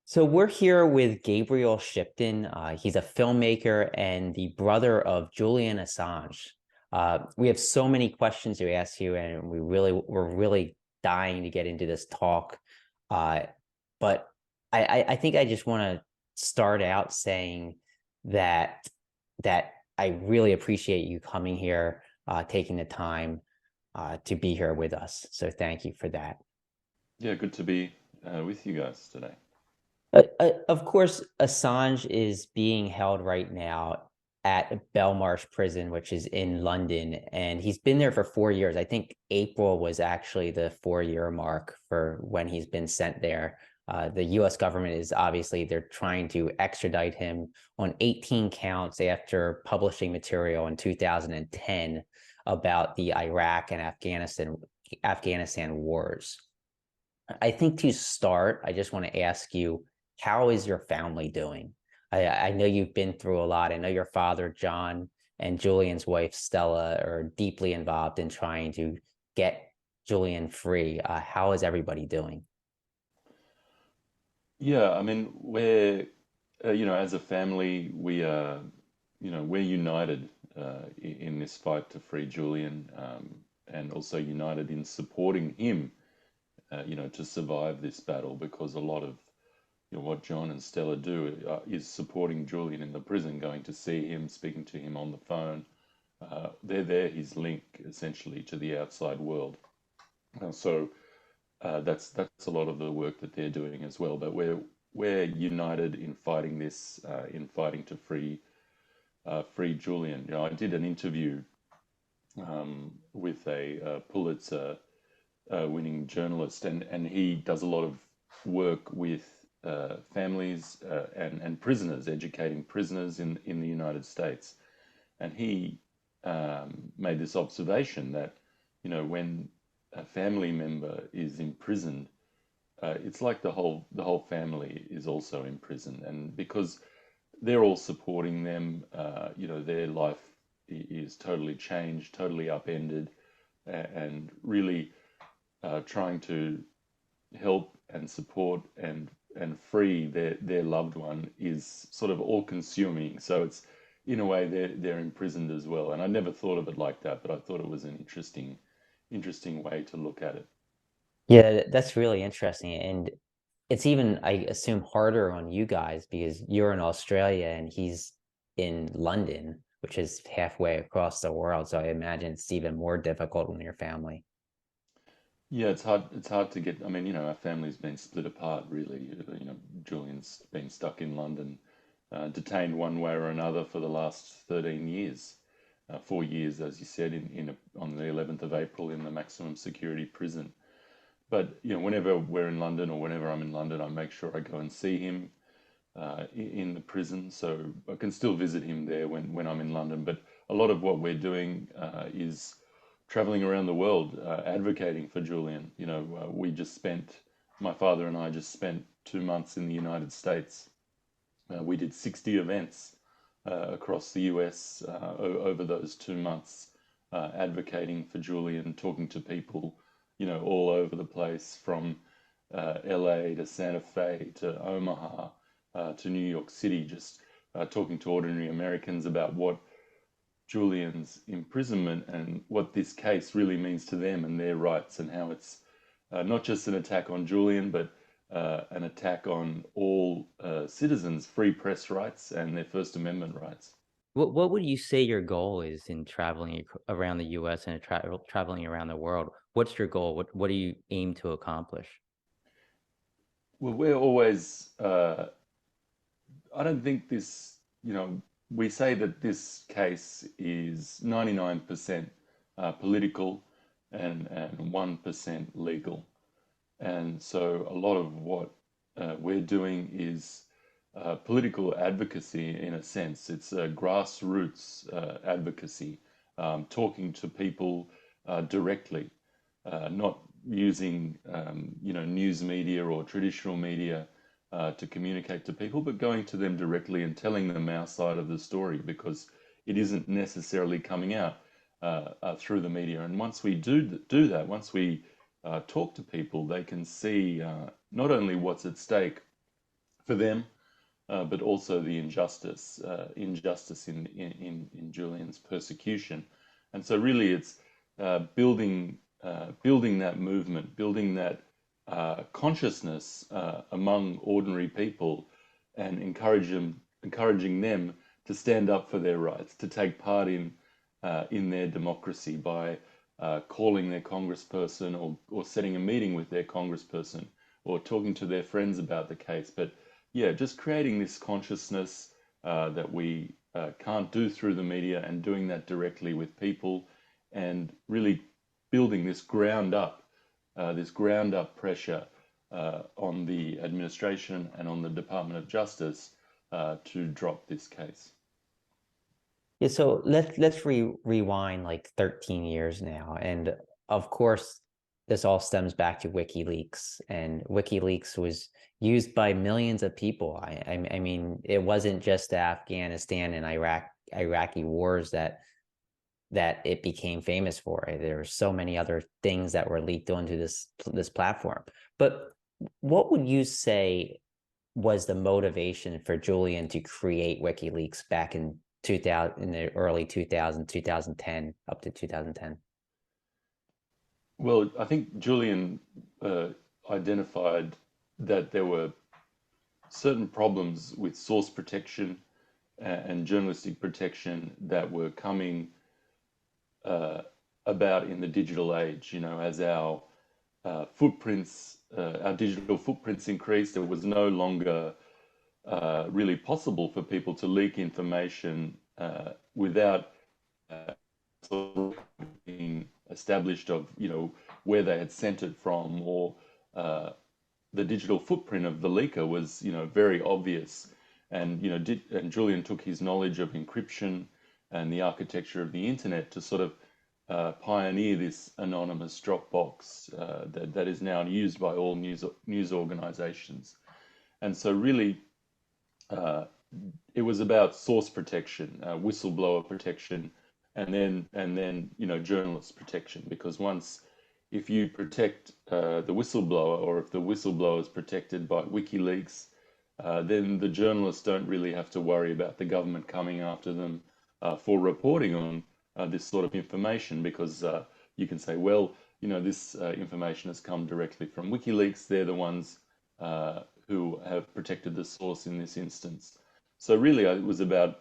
So we're here with Gabriel Shipton. He's a filmmaker and the brother of Julian Assange. We have so many questions to ask you, and we're really dying to get into this talk. Uh, but I think I just want to start out saying that that I really appreciate you coming here, taking the time to be here with us. So thank you for that. Yeah, good to be with you guys today. Of course, Assange is being held right now at Belmarsh Prison, which is in London, and he's been there for 4 years. I think April was actually the 4 year mark for when he's been sent there. The US government is obviously they're trying to extradite him on 18 counts after publishing material in 2010 about the Iraq and Afghanistan wars. I think to start, I just want to ask you, how is your family doing? I know you've been through a lot. I know your father, John, and Julian's wife, Stella, are deeply involved in trying to get Julian free. How is everybody doing? Yeah, I mean, as a family, we're united in this fight to free Julian, and also united in supporting him, to survive this battle because a lot of what John and Stella do is supporting Julian in the prison, going to see him, speaking to him on the phone. They're his link essentially to the outside world. So that's a lot of the work that they're doing as well. But we're united in fighting this, in fighting to free Julian. I did an interview with a Pulitzer winning journalist, and he does a lot of work with families and prisoners, educating prisoners in the United States. And he made this observation that when a family member is imprisoned, it's like the whole family is also in prison, and because they're all supporting them, their life is totally changed, totally upended, and really trying to help and support and free their loved one is sort of all consuming. So it's in a way they're imprisoned as well. And I never thought of it like that, but I thought it was an interesting way to look at it. Yeah, that's really interesting. And it's even, I assume, harder on you guys because you're in Australia and he's in London, which is halfway across the world. So I imagine it's even more difficult on your family. Yeah, it's hard. It's hard to get. I mean, our family's been split apart, really. Julian's been stuck in London, detained one way or another for the last 13 years, 4 years, as you said, on the 11th of April in the maximum security prison. But whenever we're in London or whenever I'm in London, I make sure I go and see him in the prison, so I can still visit him there when I'm in London. But a lot of what we're doing is traveling around the world, advocating for Julian. My father and I just spent 2 months in the United States. We did 60 events across the US over those 2 months, advocating for Julian, talking to people, all over the place from LA to Santa Fe to Omaha to New York City, just talking to ordinary Americans about what Julian's imprisonment and what this case really means to them and their rights, and how it's not just an attack on Julian, but an attack on all citizens' free press rights and their First Amendment rights. What would you say your goal is in traveling around the US and traveling around the world? What's your goal? What do you aim to accomplish? Well, we're always, I don't think we say that this case is 99% political and 1% legal. And so a lot of what we're doing is political advocacy in a sense. It's a grassroots advocacy, talking to people directly, not using news media or traditional media to communicate to people, but going to them directly and telling them our side of the story because it isn't necessarily coming out through the media. And once we do that, once we talk to people, they can see not only what's at stake for them, but also the injustice in Julian's persecution. And so really it's building that movement, building that consciousness among ordinary people, and encouraging them to stand up for their rights, to take part in their democracy by calling their congressperson, or setting a meeting with their congressperson, or talking to their friends about the case. But yeah, just creating this consciousness that we can't do through the media, and doing that directly with people, and really building this ground up pressure on the administration and on the Department of Justice to drop this case. Yeah, so let's rewind like 13 years now. And of course, this all stems back to WikiLeaks, and WikiLeaks was used by millions of people. I mean, it wasn't just the Afghanistan and Iraqi wars that it became famous for. There were so many other things that were leaked onto this platform. But what would you say was the motivation for Julian to create WikiLeaks back in 2000, in the early 2000, 2010, up to 2010? Well, I think Julian identified that there were certain problems with source protection and journalistic protection that were coming uh, about in the digital age. As our digital footprints increased, it was no longer really possible for people to leak information without sort of being established of where they had sent it from, or uh, the digital footprint of the leaker was very obvious. And and Julian took his knowledge of encryption and the architecture of the internet to sort of pioneer this anonymous Dropbox that is now used by all news organizations. And so really uh, it was about source protection, whistleblower protection, and then journalist protection. Because if you protect the whistleblower, or if the whistleblower is protected by WikiLeaks, then the journalists don't really have to worry about the government coming after them for reporting on this sort of information, because you can say, well, this information has come directly from WikiLeaks. They're the ones who have protected the source in this instance. So really, it was about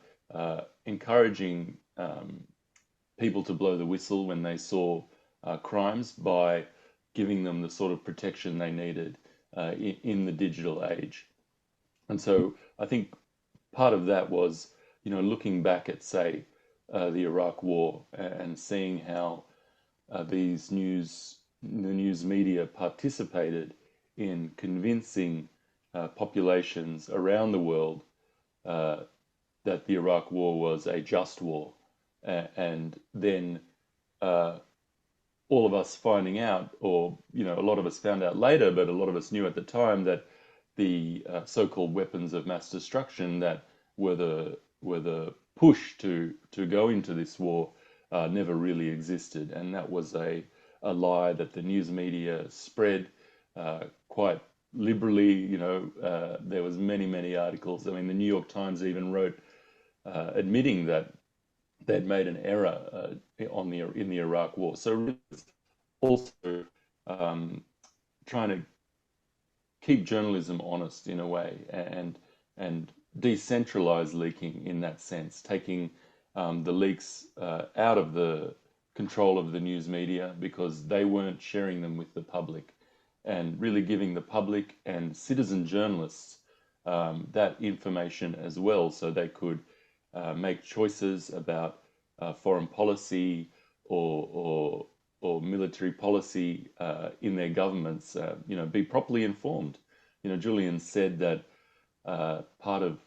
encouraging people to blow the whistle when they saw crimes, by giving them the sort of protection they needed in the digital age. And so I think part of that was, looking back at, say, the Iraq War, and seeing how the news media participated in convincing populations around the world uh, that the Iraq War was a just war. And then uh, all of us finding out, or a lot of us found out later, but a lot of us knew at the time, that the so-called weapons of mass destruction that were the push to go into this war never really existed. And that was a lie that the news media spread quite liberally. There was many articles. I mean, the New York Times even wrote admitting that they'd made an error in the Iraq War. So really it's also um, trying to keep journalism honest in a way, and decentralize leaking in that sense, taking the leaks out of the control of the news media, because they weren't sharing them with the public, and really giving the public and citizen journalists that information as well, so they could make choices about foreign policy, or military policy in their governments. Be properly informed. Julian said that part of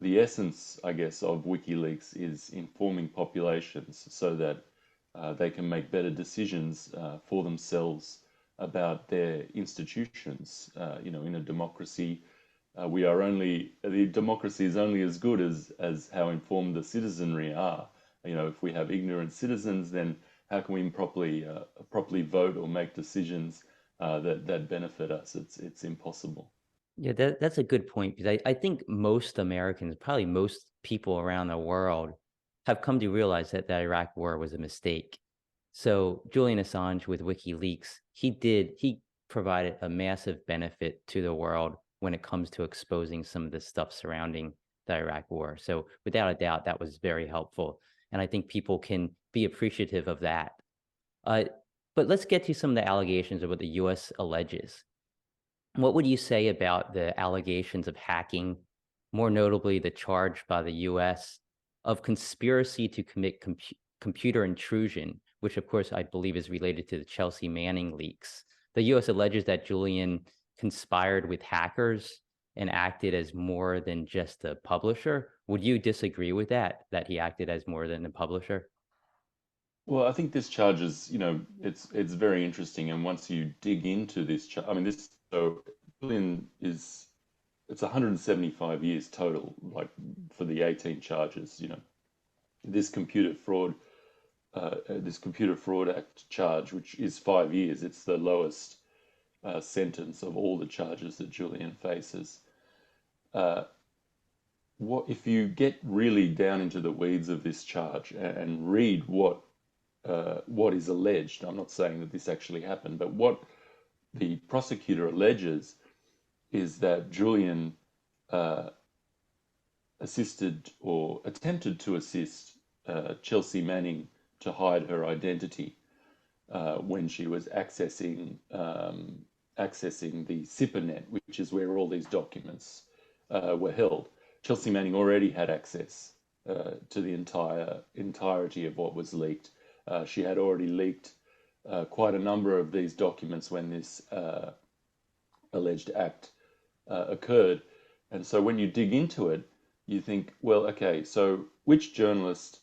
the essence, I guess, of WikiLeaks is informing populations, so that they can make better decisions for themselves about their institutions. In a democracy, the democracy is only as good as how informed the citizenry are. If we have ignorant citizens, then how can we properly vote or make decisions that benefit us? It's impossible. Yeah, that's a good point because I think most Americans, probably most people around the world, have come to realize that the Iraq War was a mistake. So Julian Assange with WikiLeaks, he provided a massive benefit to the world when it comes to exposing some of the stuff surrounding the Iraq War. So without a doubt, that was very helpful. And I think people can be appreciative of that. Uh, but let's get to some of the allegations of what the US alleges. What would you say about the allegations of hacking, more notably the charge by the US of conspiracy to commit computer intrusion, which of course I believe is related to the Chelsea Manning leaks? The US alleges that Julian conspired with hackers and acted as more than just a publisher. Would you disagree with that he acted as more than a publisher? Well, I think this charge is, it's very interesting, and once you dig into this, I mean, this so Julian is it's 175 years total, like for the 18 charges. This computer fraud, this Computer Fraud Act charge, which is 5 years, it's the lowest sentence of all the charges that Julian faces. Uh, what if you get really down into the weeds of this charge and read what is alleged? I'm not saying that this actually happened, but what the prosecutor alleges is that Julian uh, assisted or attempted to assist Chelsea Manning to hide her identity when she was accessing the SIPRnet, which is where all these documents were held. Chelsea Manning already had access to the entirety of what was leaked. She had already leaked quite a number of these documents when this alleged act occurred. And so when you dig into it, you think, well, okay, so which journalist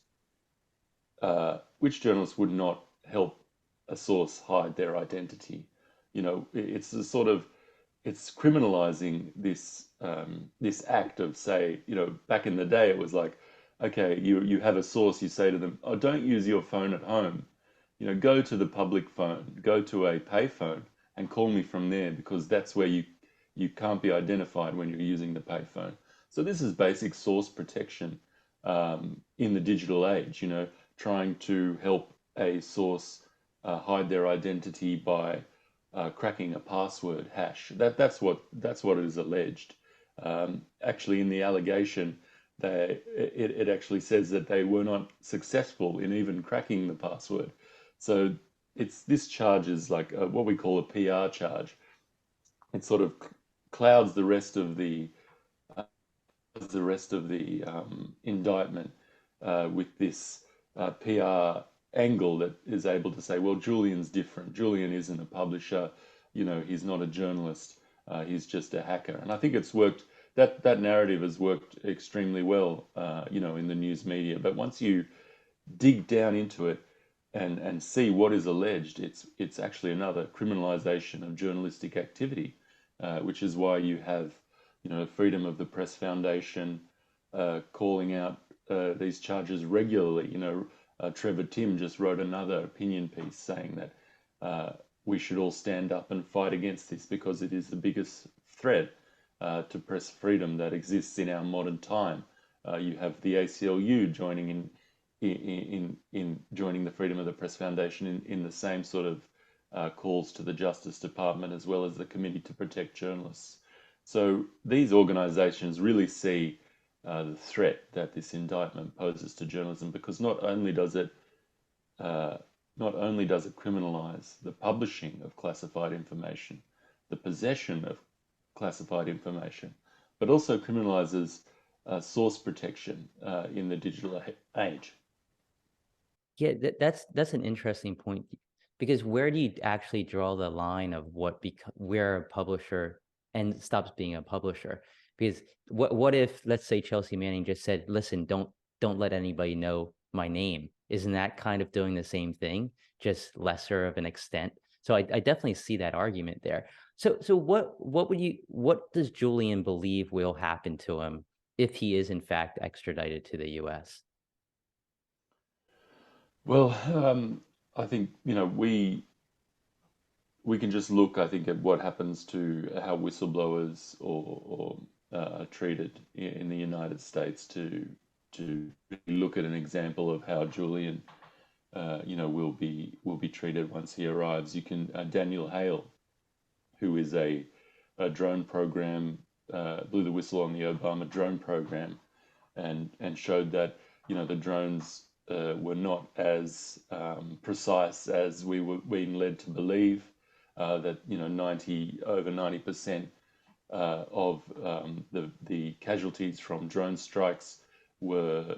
would not help a source hide their identity? It's a sort of it's criminalizing this act of, say, back in the day it was like, okay, you have a source, you say to them, oh, don't use your phone at home, go to the public phone, go to a pay phone and call me from there, because that's where you can't be identified when you're using the payphone. So this is basic source protection in the digital age, trying to help a source hide their identity by cracking a password hash. That's what is alleged. Actually, in the allegation, it actually says that they were not successful in even cracking the password. So this charge is like what we call a PR charge. It sort of clouds uh, the rest of the indictment with this PR angle that is able to say, well, Julian's different. Julian isn't a publisher. He's not a journalist. He's just a hacker. And I think it's worked. That narrative has worked extremely well, in the news media. But once you dig down into it and see what is alleged, it's actually another criminalization of journalistic activity, which is why you have, Freedom of the Press Foundation calling out these charges regularly. Trevor Tim just wrote another opinion piece saying that we should all stand up and fight against this because it is the biggest threat to press freedom that exists in our modern time. You have the ACLU in joining the Freedom of the Press Foundation in the same sort of calls to the Justice Department, as well as the Committee to Protect Journalists. So these organizations really see the threat that this indictment poses to journalism, because uh, not only does it criminalize the publishing of classified information, the possession of classified information, but also criminalizes source protection in the digital age. Yeah, that's an interesting point because where do you actually draw the line of where a publisher and stops being a publisher? Because what if, let's say, Chelsea Manning just said, "Listen, don't let anybody know my name." Isn't that kind of doing the same thing, just lesser of an extent? So I definitely see that argument there. So what does Julian believe will happen to him if he is in fact extradited to the US? Well, I think, we can just look, I think, at what happens to how whistleblowers are treated in the United States to really look at an example of how Julian, will be treated once he arrives. You can Daniel Hale, who is a drone program, blew the whistle on the Obama drone program, and showed that the drones were not as precise as we were being led to believe. That 90% of the casualties from drone strikes were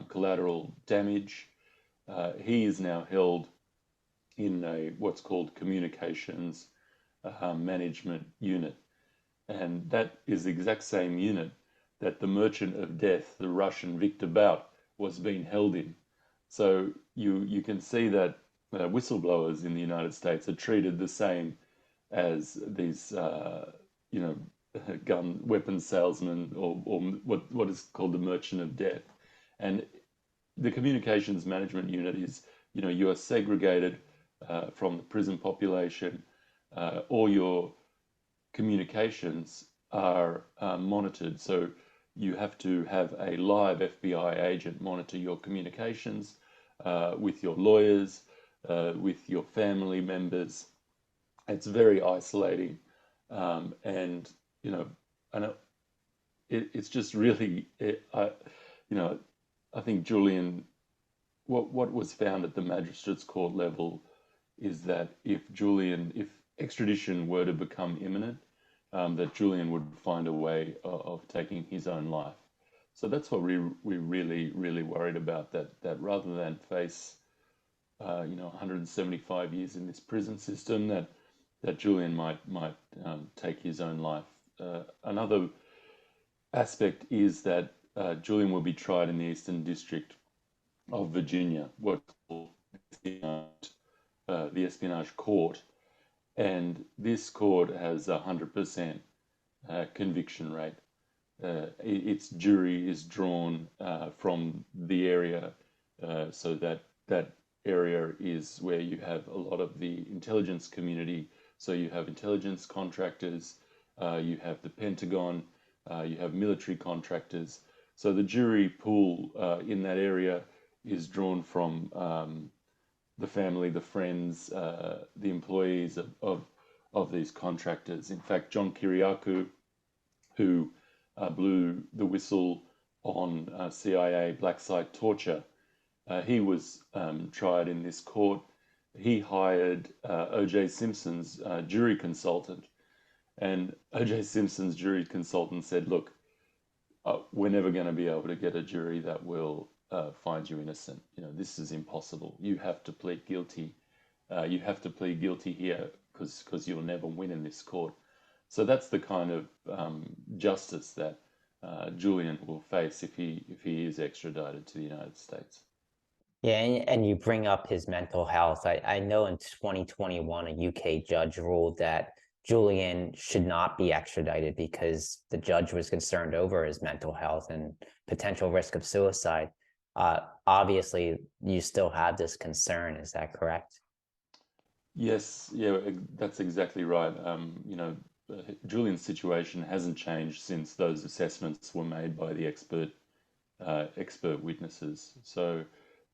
collateral damage. He is now held in what's called communications management unit, and that is the exact same unit that the Merchant of Death, the Russian Victor Bout, was being held in. So you can see that whistleblowers in the United States are treated the same as these you know gun weapon salesmen, or what is called the Merchant of Death. And the communications management unit is, you are segregated from the prison population. All your communications are monitored. So you have to have a live FBI agent monitor your communications with your lawyers, with your family members. It's very isolating, and you know, and it's just really, you know, I think Julian, what was found at the magistrates court level is that if extradition were to become imminent, that Julian would find a way of taking his own life. So that's what we really worried about, that rather than face 175 years in this prison system, that Julian might take his own life. Another aspect is that Julian will be tried in the Eastern District of Virginia, what's called the Espionage Court, and this court has 100% conviction rate. Its jury is drawn from the area, so that area is where you have a lot of the intelligence community. So you have intelligence contractors, you have the Pentagon, you have military contractors. So the jury pool in that area is drawn from the family, the friends, the employees of these contractors. In fact, John Kiriakou, who blew the whistle on CIA black site torture, he was tried in this court. He hired O.J. Simpson's jury consultant, and O.J. Simpson's jury consultant said, "Look, we're never going to be able to get a jury that will find you innocent. This is impossible. You have to plead guilty. You have to plead guilty here because you'll never win in this court." So that's the kind of justice that Julian will face if he is extradited to the United States. Yeah, and you bring up his mental health. I know in 2021, a UK judge ruled that Julian should not be extradited because the judge was concerned over his mental health and potential risk of suicide. Obviously, you still have this concern. Is that correct? Yes, yeah, that's exactly right. Julian's situation hasn't changed since those assessments were made by the expert witnesses. So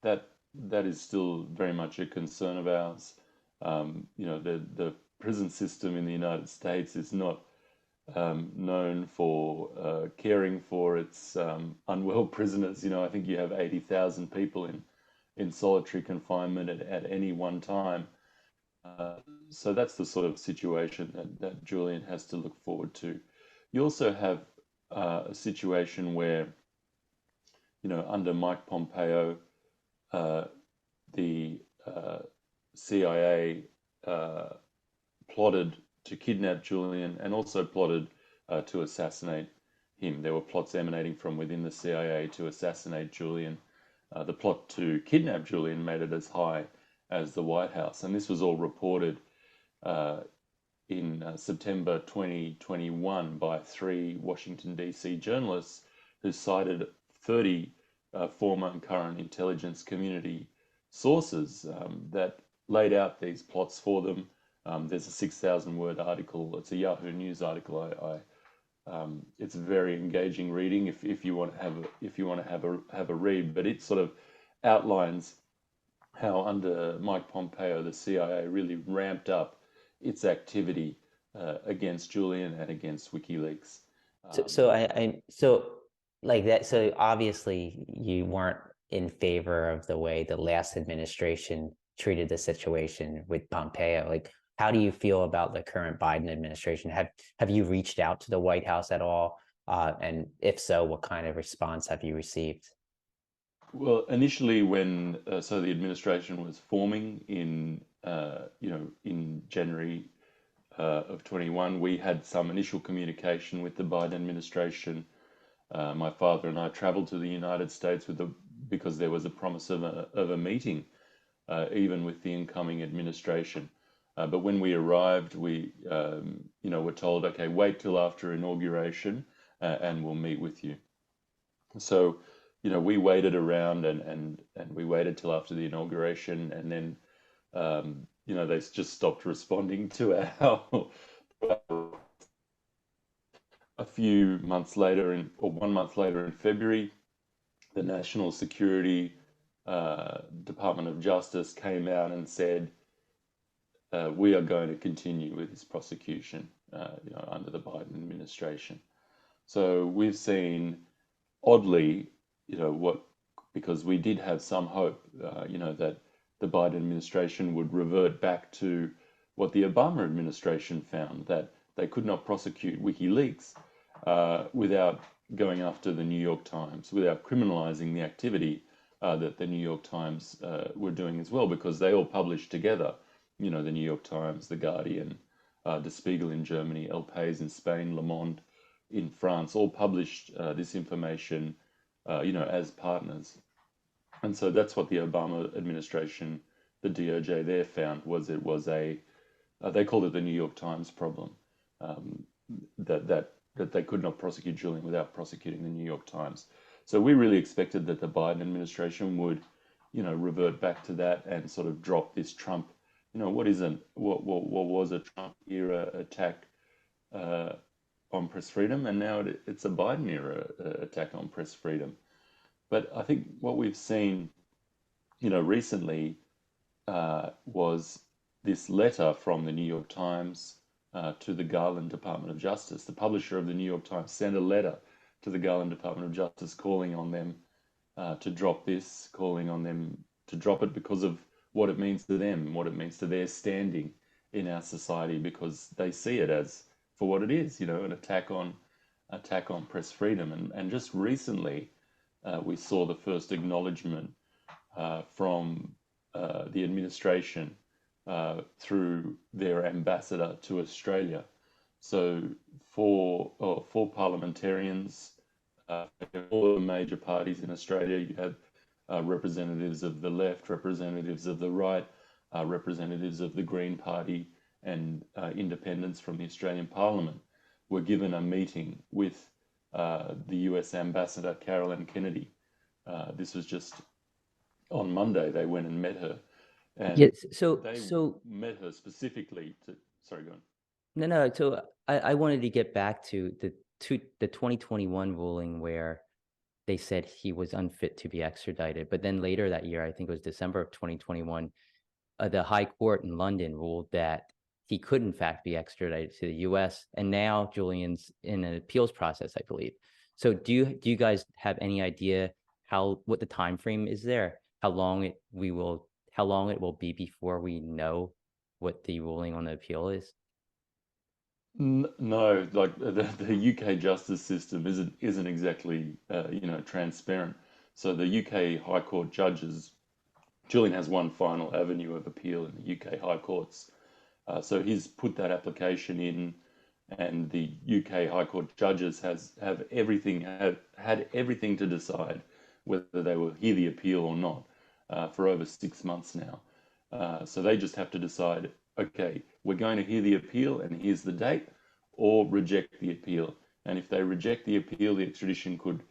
that that is still very much a concern of ours. The prison system in the United States is not known for caring for its unwell prisoners. I think you have 80,000 people in solitary confinement at any one time. Uh, so that's the sort of situation that Julian has to look forward to. You also have a situation where, under Mike Pompeo, uh, the CIA plotted to kidnap Julian and also plotted to assassinate him. There were plots emanating from within the CIA to assassinate Julian. The plot to kidnap Julian made it as high as the White House. And this was all reported uh, in September 2021 by three Washington, D.C. journalists who cited 30 former and current intelligence community sources that laid out these plots for them, There's a 6,000 word article. It's a Yahoo News article. It's very engaging reading if you want to have a read. But it sort of outlines how under Mike Pompeo, the CIA really ramped up its activity against Julian and against WikiLeaks. So, Um, so so like that. So obviously you weren't in favor of the way the last administration treated the situation with Pompeo. Like, how do you feel about the current Biden administration? Have you reached out to the White House at all? And if so, what kind of response have you received? well, initially, when so the administration was forming in January of 21, we had some initial communication with the Biden administration. My father and I traveled to the United States because there was a promise of a meeting, even with the incoming administration. But when we arrived, we were told, okay, wait till after inauguration, and we'll meet with you. So, we waited around and we waited till after the inauguration, and then, they just stopped responding to our a few months later, or 1 month later in February, the National Security Department of Justice came out and said, we are going to continue with this prosecution, under the Biden administration. So we've seen, oddly, what because we did have some hope, that the Biden administration would revert back to what the Obama administration found, that they could not prosecute WikiLeaks without going after the New York Times, without criminalizing the activity that the New York Times were doing as well, because they all published together. The New York Times, The Guardian, Der Spiegel in Germany, El País in Spain, Le Monde in France, all published this information, as partners. And so that's what the Obama administration, the DOJ there found, was it was they called it the New York Times problem, um, that they could not prosecute Julian without prosecuting the New York Times. So we really expected that the Biden administration would, revert back to that and sort of drop this Trump, what was a Trump era attack uh, on press freedom, and now it's a Biden era attack on press freedom. But I think what we've seen, recently was this letter from the New York Times to the Garland Department of Justice. The publisher of the New York Times sent a letter to the Garland Department of Justice calling on them to drop this, calling on them to drop it because of what it means to them, what it means to their standing in our society, because they see it as for what it is, an attack on press freedom. And just recently, we saw the first acknowledgement from the administration through their ambassador to Australia. So for parliamentarians, all the major parties in Australia, you have representatives of the left, representatives of the right, representatives of the Green Party, and independents from the Australian Parliament were given a meeting with the US Ambassador Carolyn Kennedy. This was just on Monday. They went and met her, and Yes. So, they so met her specifically to. Sorry, go on. no, no. So I wanted to get back to the 2021 ruling where they said he was unfit to be extradited. But then later that year, I think it was December of 2021, the High Court in London ruled that he could in fact be extradited to the U.S. And now Julian's in an appeals process, I believe. So do you guys have any idea what the time frame is there? How long it will be before we know what the ruling on the appeal is? No, like the UK justice system isn't exactly transparent. So the UK High Court judges, Julian has one final avenue of appeal in the UK High Courts. So he's put that application in, and the UK High Court judges have had everything to decide whether they will hear the appeal or not for over 6 months now. So they just have to decide, okay, we're going to hear the appeal, and here's the date, or reject the appeal. And if they reject the appeal, the extradition could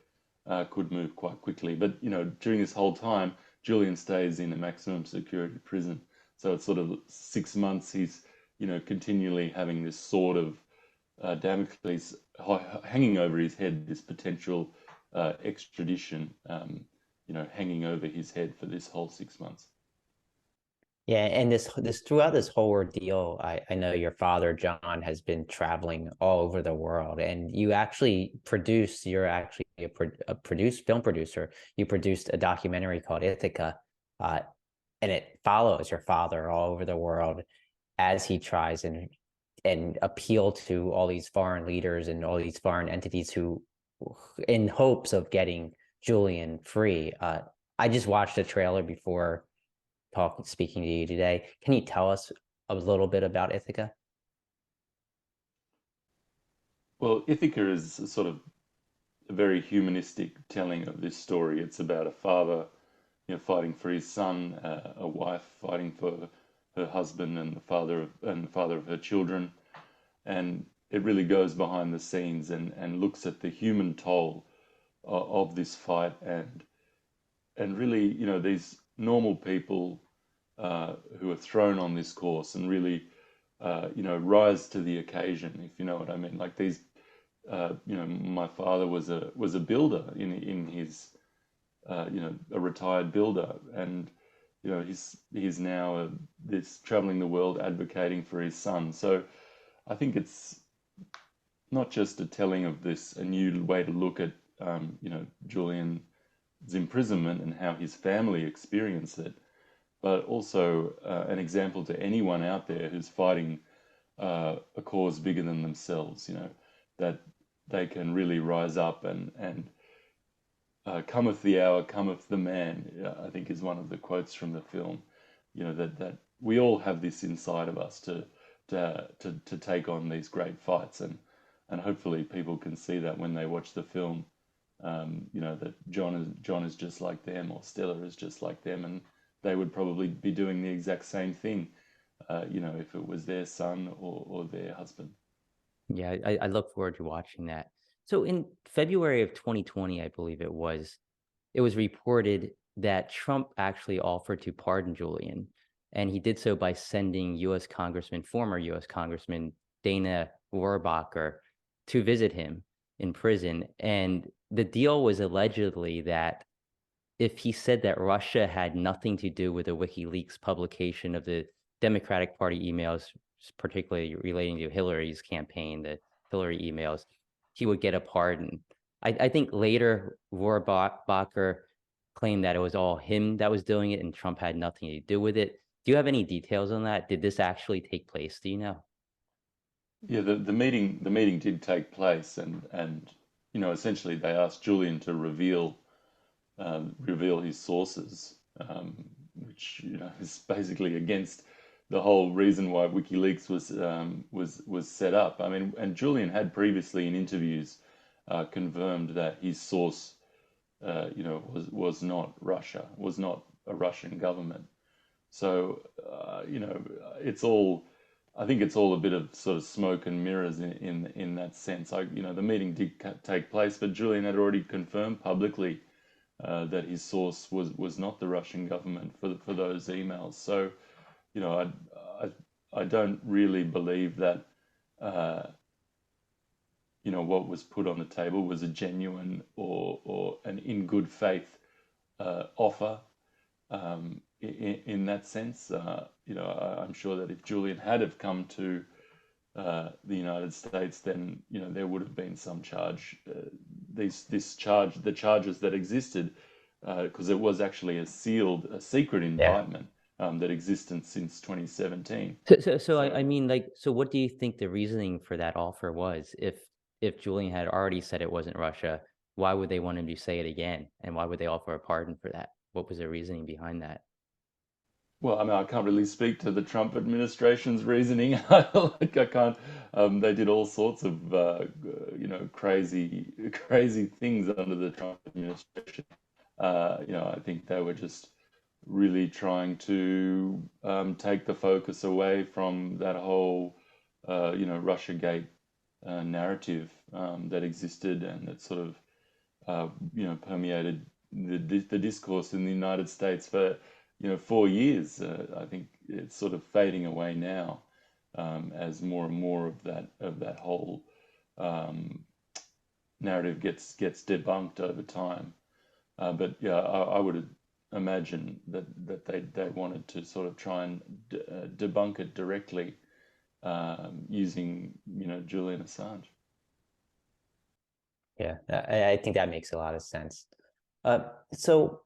move quite quickly. But during this whole time, Julian stays in a maximum security prison. So it's sort of 6 months. continually having this sword of Damocles hanging over his head, this potential extradition, hanging over his head for this whole 6 months. Yeah, and this throughout this whole ordeal, I know your father, John, has been traveling all over the world, and you're actually a produced film producer. You produced a documentary called Ithaca, uh, and it follows your father all over the world as he tries and appeal to all these foreign leaders and all these foreign entities who, in hopes of getting Julian free. I just watched the trailer before speaking to you today. Can you tell us a little bit about Ithaca? Well, Ithaca is a sort of a very humanistic telling of this story. It's about a father, fighting for his son, a wife fighting for her husband, and the father of her children, and it really goes behind the scenes and looks at the human toll of this fight and really, these normal people who are thrown on this course and really, rise to the occasion, if you know what I mean. Like these, my father was a builder in his, a retired builder, and he's now this traveling the world advocating for his son. So I think it's not just a telling of this, a new way to look at, Julian's imprisonment and how his family experienced it, but also an example to anyone out there who's fighting a cause bigger than themselves, that they can really rise up and cometh the hour, cometh the man, I think is one of the quotes from the film, that we all have this inside of us to take on these great fights, and hopefully people can see that when they watch the film, that John is just like them, or Stella is just like them, and they would probably be doing the exact same thing, if it was their son or their husband. Yeah, I look forward to watching that. So in February of 2020, I believe it was reported that Trump actually offered to pardon Julian, and he did so by sending former U.S. Congressman Dana Rohrabacher to visit him in prison. And the deal was allegedly that if he said that Russia had nothing to do with the WikiLeaks publication of the Democratic Party emails, particularly relating to Hillary's campaign, the Hillary emails, he would get a pardon. I think later Rohrabacher claimed that it was all him that was doing it and Trump had nothing to do with it. Do you have any details on that? Did this actually take place? Do you know? Yeah, the meeting did take place, and essentially they asked Julian to reveal his sources, which is basically against the whole reason why WikiLeaks was set up. I mean, and Julian had previously in interviews confirmed that his source, was not Russia, was not a Russian government. So, it's all. I think it's all a bit of sort of smoke and mirrors in that sense. The meeting did take place, but Julian had already confirmed publicly that his source was not the Russian government for those emails. So, I don't really believe that uh, what was put on the table was a genuine or an in good faith offer, in that sense. I'm sure that if Julian had have come to the United States, then there would have been some charge. The charges that existed, because it was actually a secret Yeah. indictment that existed since 2017. So I So mean, like, so what do you think the reasoning for that offer was? If Julian had already said it wasn't Russia, why would they want him to say it again? And why would they offer a pardon for that? What was the reasoning behind that? Well, I mean, I can't really speak to the Trump administration's reasoning. I can't. They did all sorts of, crazy, crazy things under the Trump administration. I think they were just really trying to take the focus away from that whole, Russiagate narrative that existed and that sort of, permeated the discourse in the United States for 4 years. I think it's sort of fading away now. as more and more of that whole um, narrative gets debunked over time. But yeah, I would imagine that they wanted to sort of try and debunk it directly using Julian Assange. Yeah, I think that makes a lot of sense. So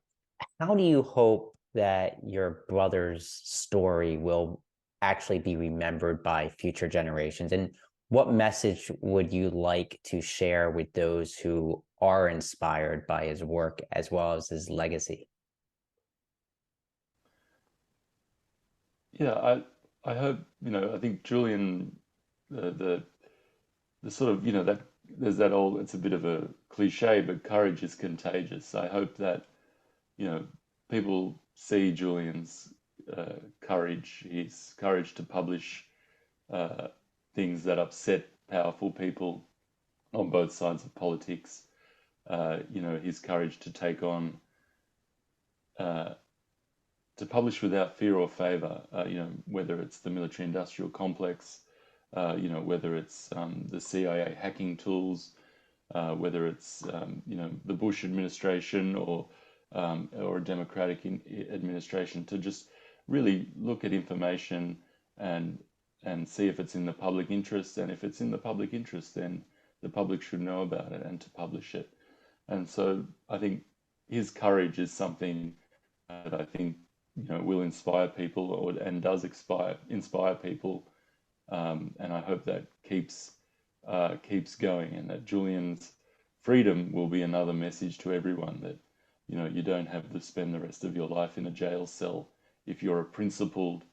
how do you hope that your brother's story will actually be remembered by future generations? And what message would you like to share with those who are inspired by his work as well as his legacy? Yeah, I hope I think Julian the sort of that there's that old, it's a bit of a cliche, but courage is contagious. I hope that you know people see Julian's courage, his courage to publish uh, things that upset powerful people on both sides of politics. His courage to take on uh, to publish without fear or favor. Whether it's the military-industrial complex, whether it's the CIA hacking tools, whether it's the Bush administration or a Democratic administration, to just really look at information and see if it's in the public interest, and if it's in the public interest, then the public should know about it and to publish it. And so I think his courage is something that I think will inspire people, and does inspire people, and I hope that keeps going, and that Julian's freedom will be another message to everyone, that you don't have to spend the rest of your life in a jail cell if you're a principled,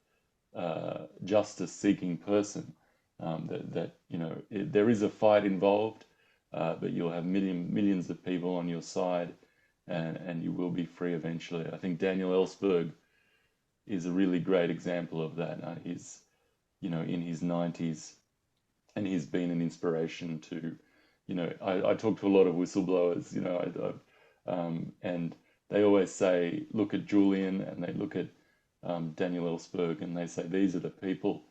justice-seeking person. There is a fight involved, but you'll have millions of people on your side, and you will be free eventually. I think Daniel Ellsberg is a really great example of that. He's in his 90s, and he's been an inspiration to, I talk to a lot of whistleblowers, and they always say, look at Julian, and they look at Daniel Ellsberg, and they say, these are the people,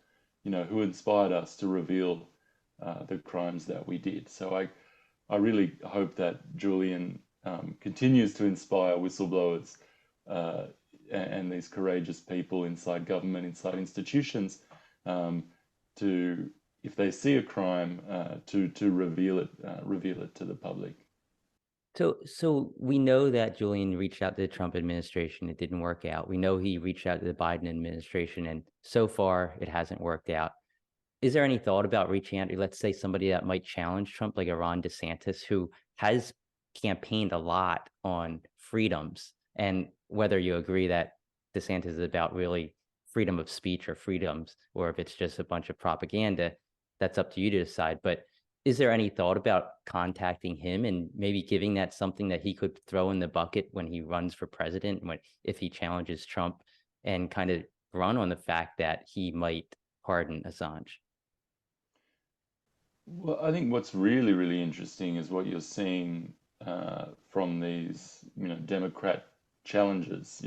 who inspired us to reveal the crimes that we did. So I really hope that Julian continues to inspire whistleblowers, uh, and these courageous people inside government, inside institutions, um, to, if they see a crime, to reveal it to the public. So we know that Julian reached out to the Trump administration. It didn't work out. We know he reached out to the Biden administration, and so far it hasn't worked out. Is there any thought about reaching out to, let's say, somebody that might challenge Trump, like a Ron DeSantis, who has campaigned a lot on freedoms? And whether you agree that DeSantis is about really freedom of speech or freedoms, or if it's just a bunch of propaganda, that's up to you to decide. But is there any thought about contacting him and maybe giving that something that he could throw in the bucket when he runs for president, when if he challenges Trump, and kind of run on the fact that he might pardon Assange? Well, I think what's really, really interesting is what you're seeing from these, Democrat challengers,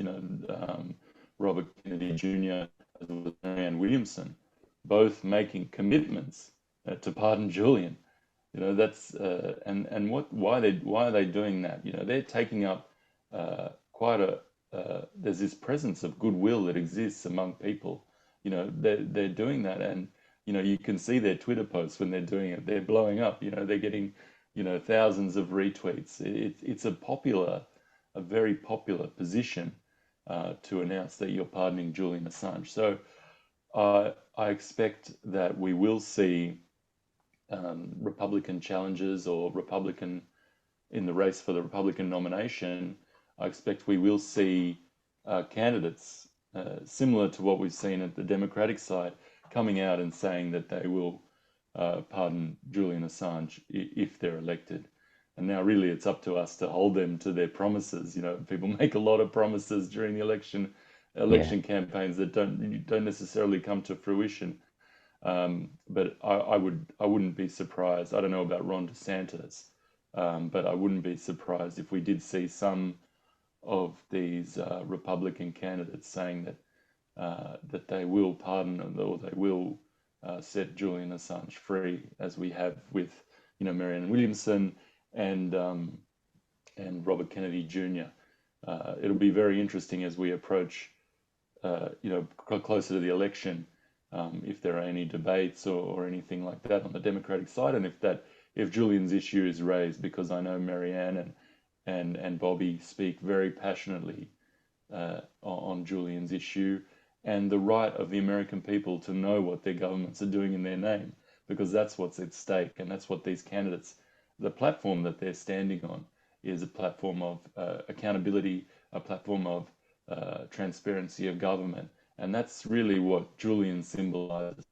Robert Kennedy Jr. as well as Marianne Williamson, both making commitments to pardon Julian. That's and why are they doing that? They're taking up quite a there's this presence of goodwill that exists among people. They're doing that, and you can see their Twitter posts when they're doing it. They're blowing up. They're getting thousands of retweets. It's a very popular position to announce that you're pardoning Julian Assange. So I expect that we will see Republican challengers, or Republican in the race for the Republican nomination. I expect we will see candidates similar to what we've seen at the Democratic side, coming out and saying that they will pardon Julian Assange if they're elected. And now, really, it's up to us to hold them to their promises. People make a lot of promises during the Yeah. election campaigns that don't necessarily come to fruition. But I wouldn't be surprised. I don't know about Ron DeSantis, but I wouldn't be surprised if we did see some of these Republican candidates saying that they will pardon, or they will set Julian Assange free, as we have with, Marianne Williamson and Robert Kennedy Jr. It'll be very interesting as we approach, closer to the election, if there are any debates or anything like that on the Democratic side, and if Julian's issue is raised, because I know Marianne and Bobby speak very passionately on Julian's issue and the right of the American people to know what their governments are doing in their name, because that's what's at stake, and that's what these candidates, the platform that they're standing on, is a platform of accountability, a platform of transparency of government, and that's really what Julian symbolizes.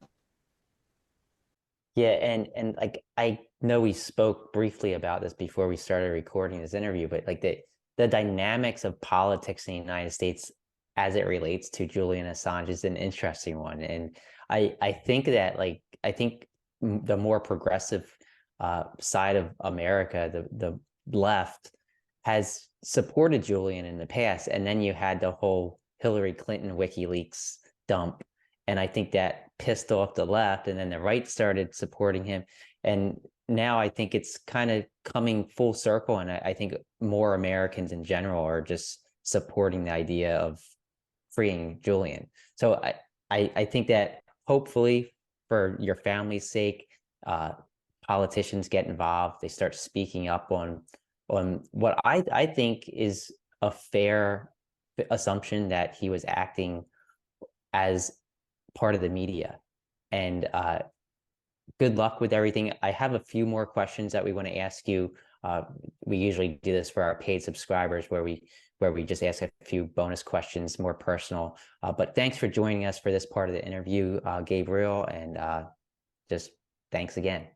Yeah, and like I know we spoke briefly about this before we started recording this interview, but like the dynamics of politics in the United States as it relates to Julian Assange is an interesting one. And I think that like I think the more progressive side of America, the left, has supported Julian in the past, and then you had the whole Hillary Clinton WikiLeaks dump, and I think that pissed off the left, and then the right started supporting him. And now I think it's kind of coming full circle. And I think more Americans in general are just supporting the idea of freeing Julian. So I think that hopefully for your family's sake, politicians get involved. They start speaking up on what I think is a fair assumption that he was acting as part of the media. And good luck with everything. I have a few more questions that we want to ask you. We usually do this for our paid subscribers where we just ask a few bonus questions, more personal. But thanks for joining us for this part of the interview, Gabriel, and just thanks again.